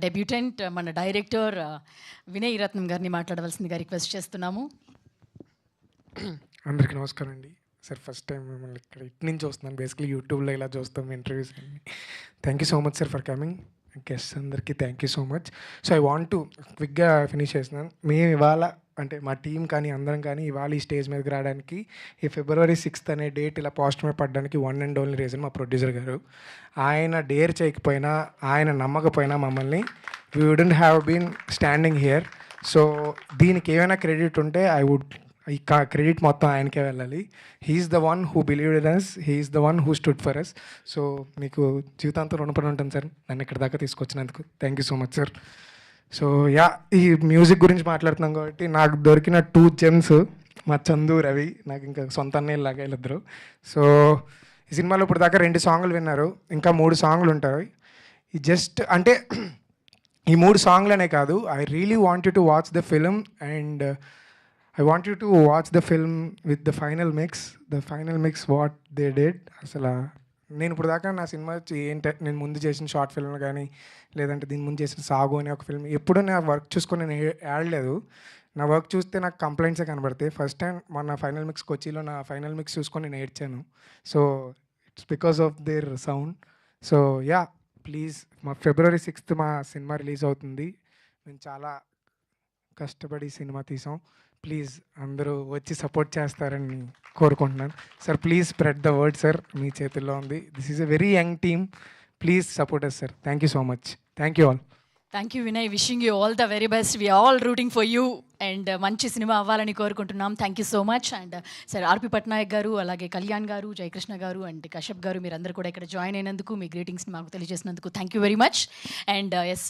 Debutante మన director Vinay రత్నం గారిని మాట్లాడవలసిందిగా రిక్వెస్ట్ చేస్తున్నాము. అందరికీ నమస్కారం అండి. సార్ ఫస్ట్ టైం మిమ్మల్ని ఇక్కడ ఇటు నుంచి చూస్తున్నాను. బేసిక్లీ యూట్యూబ్లో ఇలా చూస్తాం ఇంటర్వ్యూస్ అన్ని. Thank you so much sir for coming. Guests అందరికీ thank you so much. So I want to క్విక్గా ఫినిష్ చేస్తున్నాను. మేము ఇవాళ అంటే మా టీం కానీ అందరం కానీ ఇవాళ ఈ స్టేజ్ మీదకి రావడానికి ఈ February 6th అనే డేట్ ఇలా పోస్ట్ మీద పడడానికి వన్ అండ్ ఓన్లీ రీజన్ మా ప్రొడ్యూసర్ గారు. ఆయన డేర్ చేయకపోయినా ఆయన నమ్మకపోయినా మమ్మల్ని we wouldn't have been standing here. So దీనికి ఏమైనా క్రెడిట్ ఉంటే ఐ వుడ్ ఈ క్రెడిట్ మొత్తం ఆయనకే వెళ్ళాలి. He's the one who believed in us, he's the one who stood for us. So మీకు జీవితాంతం రుణపడి ఉంటాను సార్ నన్ను ఇక్కడ దాకా తీసుకొచ్చినందుకు. Thank you so much sir. So yeah, ఈ మ్యూజిక్ గురించి మాట్లాడుతున్నాం కాబట్టి నాకు దొరికిన 2 gems మా చందు, రవి, నాకు ఇంకా సొంత అన్నయ్యలాగా వీళ్ళిద్దరు. సో ఈ సినిమాలో ఇప్పుడు దాకా 2 సాంగ్లు విన్నారు, ఇంకా 3 సాంగ్లు ఉంటాయి. ఈ జస్ట్ అంటే ఈ 3 సాంగ్లనే కాదు, I really want you to watch the film and I want you to watch the film with the final mix what they did. అసలు నేను ఇప్పుడు దాకా నా సినిమా ఏంటి, నేను ముందు చేసిన షార్ట్ ఫిల్మ్ కానీ లేదంటే దీని ముందు చేసిన సాగు అనే ఒక ఫిల్మ్ ఎప్పుడూ నా వర్క్ చూసుకొని నేను ఆడలేదు. నా వర్క్ చూస్తే నాకు కంప్లైంట్సే కనబడతాయి. ఫస్ట్ టైం మన ఫైనల్ మిక్స్ కొచ్చిలో నా ఫైనల్ మిక్స్ చూసుకొని నేను ఏడ్చాను. So it's because of their sound. So yeah, please మా February 6th మా సినిమా రిలీజ్ అవుతుంది. మేము చాలా కష్టపడి సినిమా తీసాం. ప్లీజ్ అందరూ వచ్చి సపోర్ట్ చేస్తారని కోరుకుంటున్నాను sir. Please spread the word sir, మీ చేతుల్లో ఉంది. This is a very young team. Please support us sir. Thank you so much. Thank you all. Thank you Vinay, wishing you all the very best. We all rooting for you and మంచి cinema అవ్వాలని కోరుకుంటున్నాం. థ్యాంక్ you so మచ్. And sir RP Patnaik garu, అలాగే కళ్యాణ్ గారు, జయకృష్ణ గారు and Kashyap గారు, మీరందరూ కూడా ఇక్కడ జాయిన్ అయినందుకు, మీ గ్రీటింగ్స్ని మాకు తెలియజేసినందుకు thank you very much. And yes